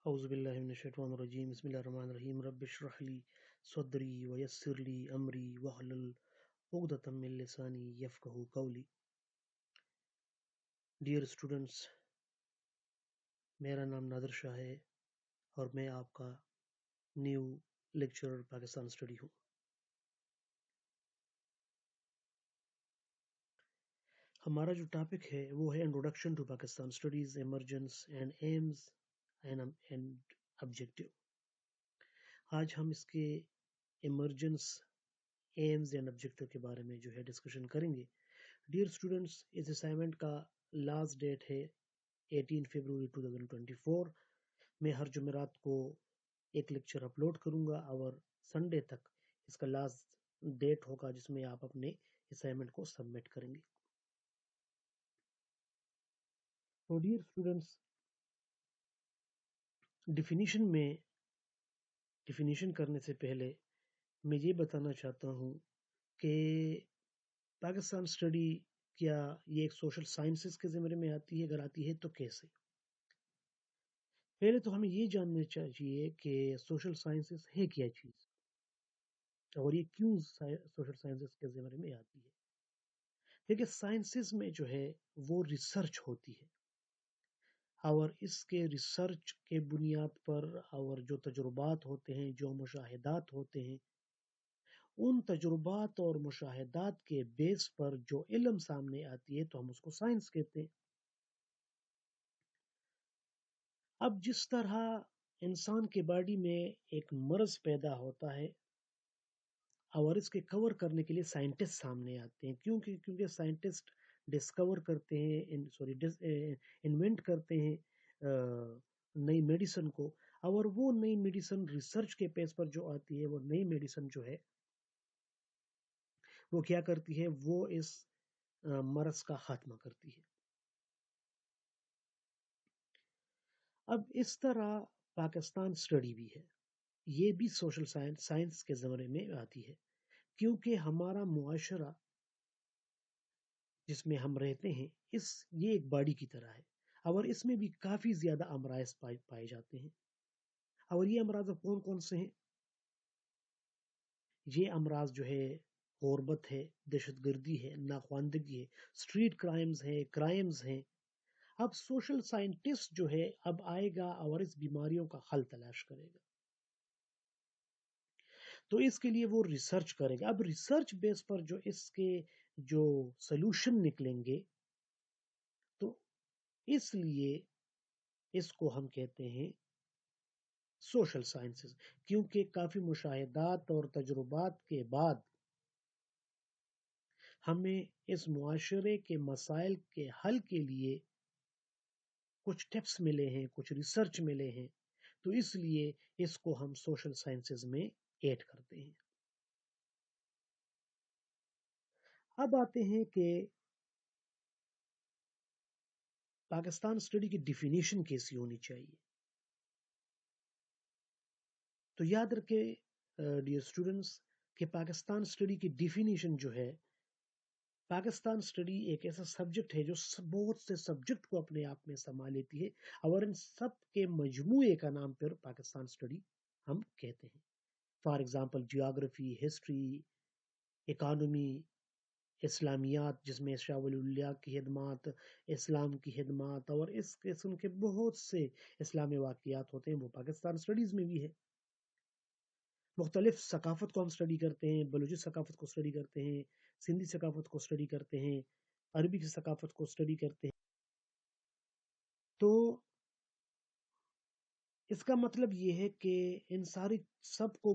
اعوذ باللہ من الشیطان الرجیم بسم اللہ الرحمن الرحیم رب اشرح لی صدری ویسر لی امری واحلل عقدۃ من لسانی یفقہوا قولی. ڈیئر اسٹوڈنٹس، میرا نام نادر شاہ ہے اور میں آپ کا نیو لیکچرر پاکستان اسٹڈی ہوں. ہمارا جو ٹاپک ہے وہ ہے introduction to Pakistan studies, emergence and aims and objective. آج ہم اس کے ایمرجنس، ایمز اینڈ آبجیکٹو کے بارے میں جو ہے ڈسکشن کریں گے. ڈیئر اسٹوڈنٹس، اس اسائنمنٹ کا لاسٹ ڈیٹ ہے 18 فروری 2024. میں ہر جمعرات کو ایک لیکچر اپلوڈ کروں گا اور سنڈے تک اس کا لاسٹ ڈیٹ ہوگا جس میں آپ اپنے اسائنمنٹ کو سبمٹ کریں گے. تو ڈیئر اسٹوڈنٹس، ڈیفینیشن کرنے سے پہلے میں یہ بتانا چاہتا ہوں کہ پاکستان اسٹڈی کیا یہ ایک سوشل سائنسز کے زمرے میں آتی ہے؟ اگر آتی ہے تو کیسے؟ پہلے تو ہمیں یہ جاننا چاہیے کہ سوشل سائنسز ہے کیا چیز اور یہ کیوں سوشل سائنسز کے زمرے میں آتی ہے. دیکھیے، سائنسز میں جو ہے وہ ریسرچ ہوتی ہے اور اس کے ریسرچ کے بنیاد پر اور جو تجربات ہوتے ہیں، جو مشاہدات ہوتے ہیں، ان تجربات اور مشاہدات کے بیس پر جو علم سامنے آتی ہے تو ہم اس کو سائنس کہتے ہیں. اب جس طرح انسان کے باڈی میں ایک مرض پیدا ہوتا ہے اور اس کے کور کرنے کے لیے سائنٹسٹ سامنے آتے ہیں، کیونکہ سائنٹسٹ ڈسکور کرتے ہیں، انوینٹ کرتے ہیں نئی میڈیسن کو، اور وہ نئی میڈیسن ریسرچ کے بیس پر جو آتی ہے، وہ نئی میڈیسن جو ہے وہ کیا کرتی ہے، وہ اس مرض کا خاتمہ کرتی ہے. اب اس طرح پاکستان اسٹڈی بھی ہے، یہ بھی سوشل سائنس کے زمرے میں آتی ہے، کیونکہ ہمارا معاشرہ جس میں ہم رہتے ہیں یہ ایک باڈی کی طرح ہے اور اس میں بھی کافی زیادہ امراض پائے جاتے ہیں. اور یہ امراض کون کون سے ہیں؟ یہ امراض جو ہے غربت ہے، دہشت گردی ہے، ناخواندگی ہے، اسٹریٹ کرائمز ہیں. اب سوشل سائنٹسٹ جو ہے اب آئے گا اور اس بیماریوں کا حل تلاش کرے گا، تو اس کے لیے وہ ریسرچ کرے گا. اب ریسرچ بیس پر جو اس کے جو سلوشن نکلیں گے، تو اس لیے اس کو ہم کہتے ہیں سوشل سائنسز، کیونکہ کافی مشاہدات اور تجربات کے بعد ہمیں اس معاشرے کے مسائل کے حل کے لیے کچھ ٹپس ملے ہیں، کچھ ریسرچ ملے ہیں، تو اس لیے اس کو ہم سوشل سائنسز میں ایڈ کرتے ہیں. اب آتے ہیں کہ پاکستان اسٹڈی کی ڈیفینیشن کیسی ہونی چاہیے. تو یاد رکھے ڈیئر اسٹوڈنٹس کہ پاکستان اسٹڈی کی ڈیفینیشن جو ہے، پاکستان اسٹڈی ایک ایسا سبجیکٹ ہے جو بہت سے سبجیکٹ کو اپنے آپ میں سما لیتی ہے اور ان سب کے مجموعے کا نام پر پاکستان اسٹڈی ہم کہتے ہیں. For example geography, history, economy, اسلامیات جس میں شاہ ولی اللہ کی خدمات، اسلام کی خدمات اور اس قسم کے بہت سے اسلامی واقعات ہوتے ہیں، وہ پاکستان اسٹڈیز میں بھی ہے. مختلف ثقافت کو ہم اسٹڈی کرتے ہیں، بلوچی ثقافت کو اسٹڈی کرتے ہیں، سندھی ثقافت کو اسٹڈی کرتے ہیں، عربی کی ثقافت کو اسٹڈی کرتے ہیں. تو اس کا مطلب یہ ہے کہ ان سب کو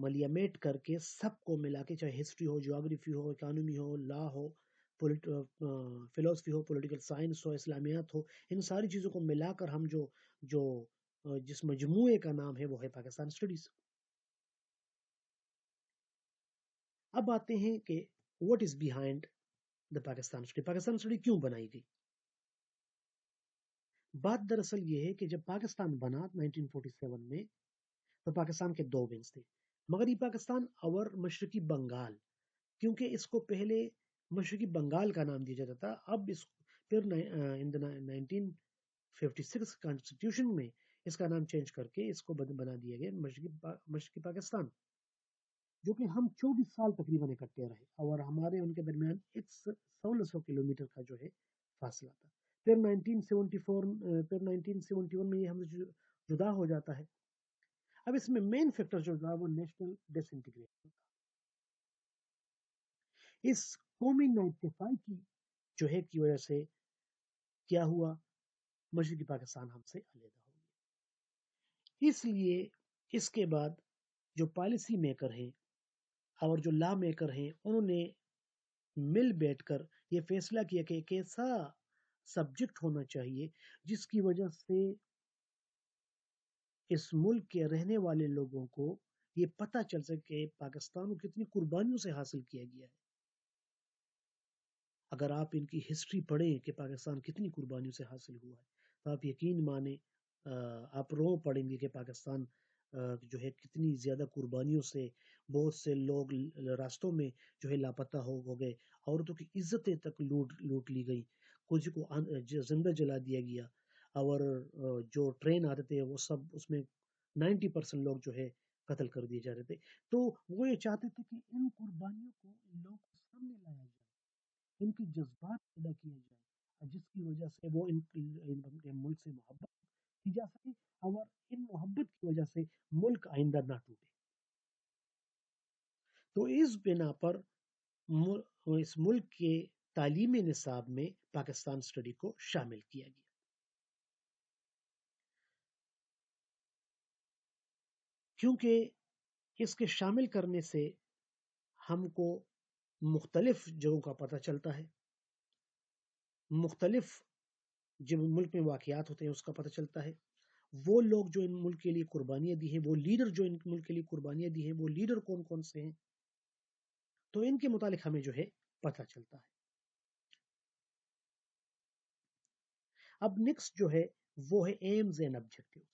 ملیمیٹ کر کے، سب کو ملا کے، چاہے ہسٹری ہو، جیوگرافی ہو، اکانومی ہو، لا ہو، فلسفی ہو، پولیٹیکل سائنس ہو، اسلامیات ہو، ان ساری چیزوں کو ملا کر ہم جس مجموعے کا نام ہے وہ ہے پاکستان اسٹڈیز. اب آتے ہیں کہ what is behind the Pakistan study. Pakistan study کیوں بنائی گئی؟ بات دراصل یہ ہے کہ جب پاکستان بنا 1947 میں، تو پاکستان کے دو ونگز تھے، مغربی پاکستان اور مشرقی بنگال. کیونکہ اس کو پہلے مشرقی بنگال کا نام دیا جاتا تھا، اب پھر 1956 کانسٹیٹیوشن میں اس کا نام چینج کر کے اس کو بنا دیا گیا مشرقی پاکستان، جو کہ ہم 24 سال تقریباً اکٹھے رہے، اور ہمارے ان کے درمیان 1600 کلومیٹر کا جو ہے فاصلہ تھا۔ پھر 1971 میں یہ ہم جدا ہو جاتا ہے۔ اب اس میں مین فیکٹر جو تھا وہ نیشنل ڈس انٹیگریشن تھا، اس قومی نااتفاقی کی جو ہے کی وجہ سے کیا ہوا، مشرقی پاکستان ہم سے علیحدہ ہو گیا۔ اس لیے اس کے بعد جو پالیسی میکر ہیں اور جو لا میکر ہیں، انہوں نے مل بیٹھ کر یہ فیصلہ کیا کہ ایک ایسا سبجیکٹ ہونا چاہیے جس کی وجہ سے اس ملک کے رہنے والے لوگوں کو یہ پتہ چل سکے پاکستان کو کتنی قربانیوں سے حاصل کیا گیا ہے۔ اگر آپ ان کی ہسٹری پڑھیں کہ پاکستان کتنی قربانیوں سے حاصل ہوا ہے، تو آپ یقین مانیں، آپ رو پڑیں گے کہ پاکستان جو ہے کتنی زیادہ قربانیوں سے بہت سے لوگ راستوں میں جو ہے لاپتہ ہو گئے، عورتوں کی عزتیں تک لوٹ لی گئی، کچھ کو زندہ جلا دیا گیا، اور جو ٹرین آتے تھے وہ سب اس میں 90% لوگ جو ہے قتل کر دیے جا رہے تھے۔ تو وہ یہ چاہتے تھے کہ ان قربانیوں کو ان لوگوں کے سامنے لایا جائے، ان کی جذبات پیدا کیے جائے، جس کی وجہ سے وہ ان ملک سے محبت کی جا سکے، اور ان محبت کی وجہ سے ملک آئندہ نہ ٹوٹے۔ تو اس بنا پر اس ملک کے تعلیمی نصاب میں پاکستان اسٹڈی کو شامل کیا گیا۔ کیونکہ اس کے شامل کرنے سے ہم کو مختلف جگہوں کا پتہ چلتا ہے، مختلف جو ملک میں واقعات ہوتے ہیں اس کا پتہ چلتا ہے، وہ لوگ جو ان ملک کے لیے قربانیاں دی ہیں، وہ لیڈر جو ان ملک کے لیے قربانیاں دی ہیں، وہ لیڈر کون کون سے ہیں، تو ان کے متعلق ہمیں جو ہے پتہ چلتا ہے۔ اب نیکسٹ جو ہے وہ ہے ایمز اینڈ آبجیکٹیوز۔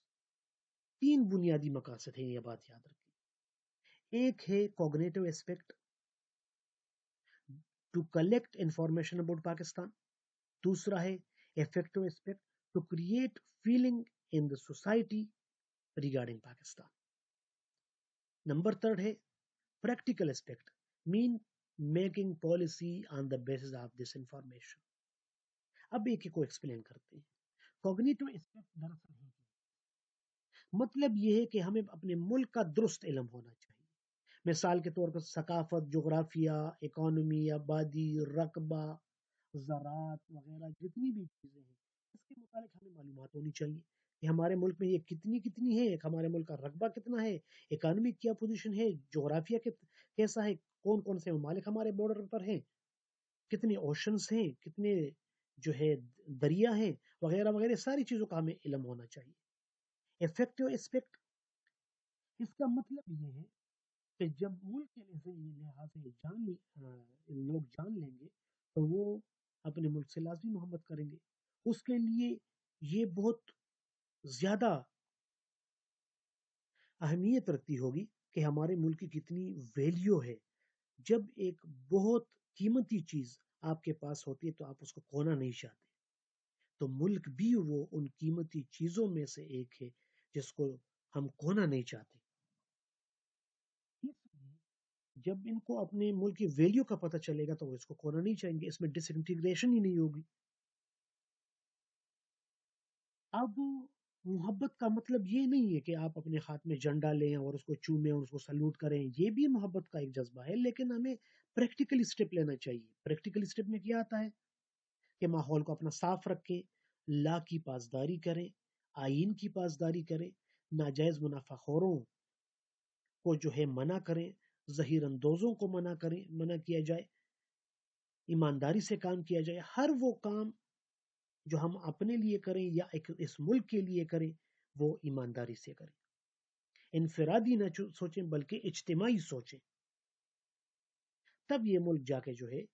3 بنیادی مقاصد ہیں، یہ بات یاد رکھیں۔ ایک ہے cognitive aspect, to collect information about Pakistan. دوسرا ہے affective aspect, to create feeling in the society regarding Pakistan. Number 3 ہے practical aspect, main making policy on the basis of this information. اب ایک ایک کو ایکسپلین کرتے ہیں۔ کوگنیٹو اسپیکٹ دراصل ہے مطلب یہ ہے کہ ہمیں اپنے ملک کا درست علم ہونا چاہیے۔ مثال کے طور پر ثقافت، جغرافیہ، اکانومی، آبادی، رقبہ، زراعت وغیرہ جتنی بھی چیزیں ہیں، اس کے متعلق ہمیں معلومات ہونی چاہیے کہ ہمارے ملک میں یہ کتنی ہے، ہمارے ملک کا رقبہ کتنا ہے، اکانومی کیا پوزیشن ہے، جغرافیہ کیسا ہے، کون کون سے ممالک ہمارے بارڈر پر ہیں، کتنے اوشنز ہیں، کتنے جو ہے دریا ہیں، وغیرہ وغیرہ، ساری چیزوں کا ہمیں علم ہونا چاہیے۔ افیکٹو اسپیکٹ، اس کا مطلب یہ ہے کہ جب ملک کے لحاظ سے لوگ جان لیں گے تو وہ اپنے ملک سے لازمی محبت کریں گے۔ اس کے لیے یہ بہت زیادہ اہمیت رکھتی ہوگی کہ ہمارے ملک کی کتنی ویلیو ہے۔ جب ایک بہت قیمتی چیز آپ کے پاس ہوتی ہے تو آپ اس کو کھونا نہیں چاہتے، تو ملک بھی وہ ان قیمتی چیزوں میں سے ایک ہے جس کو ہم کھونا نہیں چاہتے۔ جب ان کو اپنے ملک کی ویلیو کا پتہ چلے گا تو وہ اس کو کھونا نہیں چاہیں گے، اس میں ڈس انٹیگریشن ہی نہیں ہوگی۔ اب محبت کا مطلب یہ نہیں ہے کہ آپ اپنے ہاتھ میں جھنڈا لیں اور اس کو چومیں اور اس کو سلوٹ کریں، یہ بھی محبت کا ایک جذبہ ہے، لیکن ہمیں پریکٹیکل اسٹیپ لینا چاہیے۔ پریکٹیکل اسٹیپ میں کیا آتا ہے کہ ماحول کو اپنا صاف رکھیں، لا کی پاسداری کریں، آئین کی پاسداری کریں، ناجائز منافع خوروں کو جو ہے منع کریں، ظہیر اندوزوں کو منع کیا جائے، ایمانداری سے کام کیا جائے۔ ہر وہ کام جو ہم اپنے لیے کریں یا اس ملک کے لیے کریں وہ ایمانداری سے کریں، انفرادی نہ سوچیں بلکہ اجتماعی سوچیں، تب یہ ملک جا کے جو ہے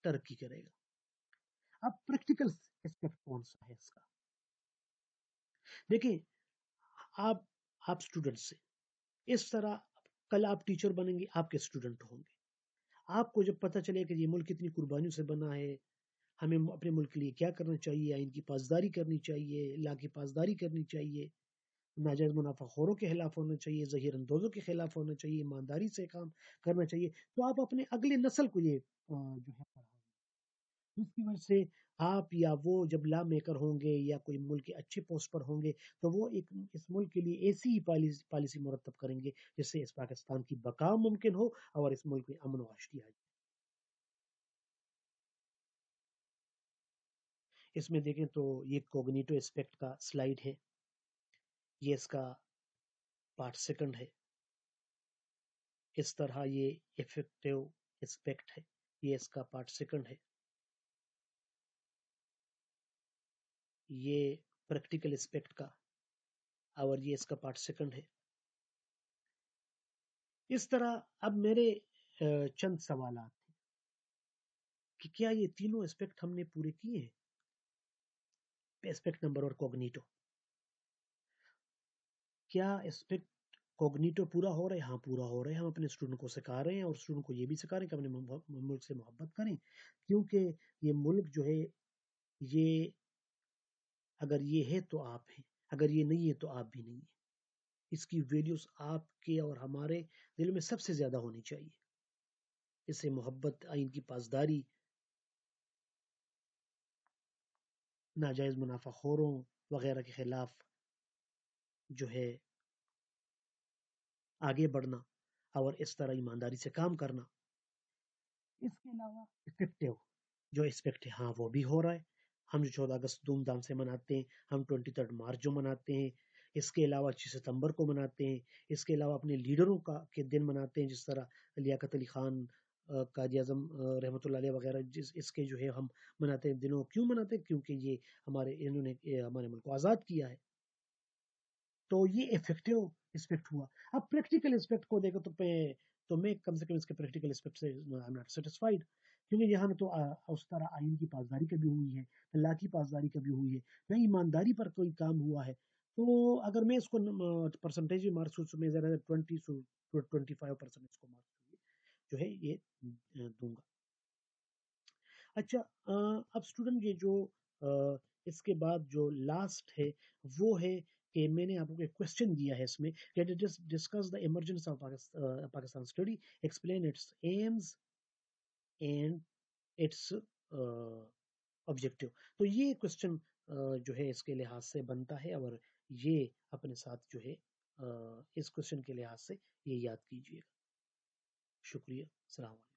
ترقی کرے گا۔ اب پریکٹیکل اسپیکٹ کون سا ہے اس کا؟ دیکھیں، آپ اسٹوڈنٹ سے اس طرح کل آپ ٹیچر بنیں گے، آپ کے اسٹوڈنٹ ہوں گے، آپ کو جب پتہ چلے کہ یہ ملک کتنی قربانیوں سے بنا ہے، ہمیں اپنے ملک کے لیے کیا کرنا چاہیے، آئین کی پاسداری کرنی چاہیے، لا کی پاسداری کرنی چاہیے، ناجائز منافع خوروں کے خلاف ہونا چاہیے، ظہیر اندوزوں کے خلاف ہونا چاہیے، ایمانداری سے کام کرنا چاہیے. تو آپ اپنے اگلے نسل کو یہ جو ہے پڑھائیں. جس کی وجہ سے آپ یا وہ جب لا میکر ہوں گے یا کوئی ملک کے اچھے پوسٹ پر ہوں گے تو وہ ایک اس ملک کے لیے ایسی ہی پالیسی مرتب کریں گے جس سے اس پاکستان کی بقا ممکن ہو اور اس ملک میں امن و آشتی آ جائے. اس میں دیکھیں تو یہ کوگنیٹو اسپیکٹ کا سلائیڈ ہے، یہ اس کا پارٹ سیکنڈ ہے. اس طرح یہ افیکٹو اسپیکٹ ہے، یہ اس کا پارٹ سیکنڈ ہے. یہ پریکٹیکل اسپیکٹ کا اور یہ اس کا پارٹ سیکنڈ ہے. اس طرح اب میرے چند سوالات ہیں کہ کیا یہ تینوں اسپیکٹ ہم نے پورے کیے ہیں؟ اسپیکٹ نمبر اور کوگنیٹو، کیا اسپیکٹ کوگنیٹو پورا ہو رہا ہے؟ ہاں پورا ہو رہا ہے. ہم اپنے اسٹوڈنٹ کو سکھا رہے ہیں اور اسٹوڈنٹ کو یہ بھی سکھا رہے ہیں کہ اپنے ملک سے محبت کریں، کیونکہ یہ ملک جو ہے یہ اگر یہ ہے تو آپ ہیں، اگر یہ نہیں ہے تو آپ بھی نہیں ہیں. اس کی ویلیوز آپ کے اور ہمارے دل میں سب سے زیادہ ہونی چاہیے. اس سے محبت، آئین کی پاسداری، ناجائز منافع خوروں وغیرہ کے خلاف جو ہے آگے بڑھنا اور اس طرح ایمانداری سے کام کرنا. اس کے علاوہ افیکٹو جو اسپیکٹ ہے ہاں وہ بھی ہو رہا ہے. ہم جو 14 اگست دھوم دھام سے مناتے ہیں، ہم 23 مارچ جو مناتے ہیں، اس کے علاوہ 6 ستمبر کو مناتے ہیں، اس کے علاوہ اپنے لیڈروں کے دن مناتے ہیں، جس طرح لیاقت علی خان، قائد اعظم رحمۃ اللہ علیہ وغیرہ. اس کے جو ہے ہم مناتے ہیں دنوں. کیوں مناتے ہیں؟ کیونکہ یہ انہوں نے ہمارے ملک کو آزاد کیا ہے. تو یہ افیکٹو اسپیکٹ ہوا. اب پریکٹیکل اسپیکٹ کو دیکھو تو میں کم سے کم اس کے پریکٹیکل اسپیکٹ سے ناٹ سیٹسفائیڈ، کیونکہ یہاں تو اس طرح آئین کی پاسداری کبھی ہوئی ہے، اللہ کی پاسداری کبھی ہوئی ہے، نہ ایمانداری پر کوئی کام ہوا ہے. تو اگر میں اس کو پرسنٹیج مارکس میں ذرا 25% اس کو مارکس جو ہے یہ دوں گا. اچھا اب اسٹوڈنٹ یہ جو اس کے بعد جو لاسٹ ہے وہ ہے کہ میں نے آپ کو ایک کوشچن دیا ہے اس میں کہ discuss the emergence of Pakistan study, explain its aims and its objective. تو یہ کوشچن جو ہے اس کے لحاظ سے بنتا ہے اور یہ اپنے ساتھ جو ہے اس کوشچن کے لحاظ سے یہ یاد کیجیے گا. شکریہ. السلام علیکم.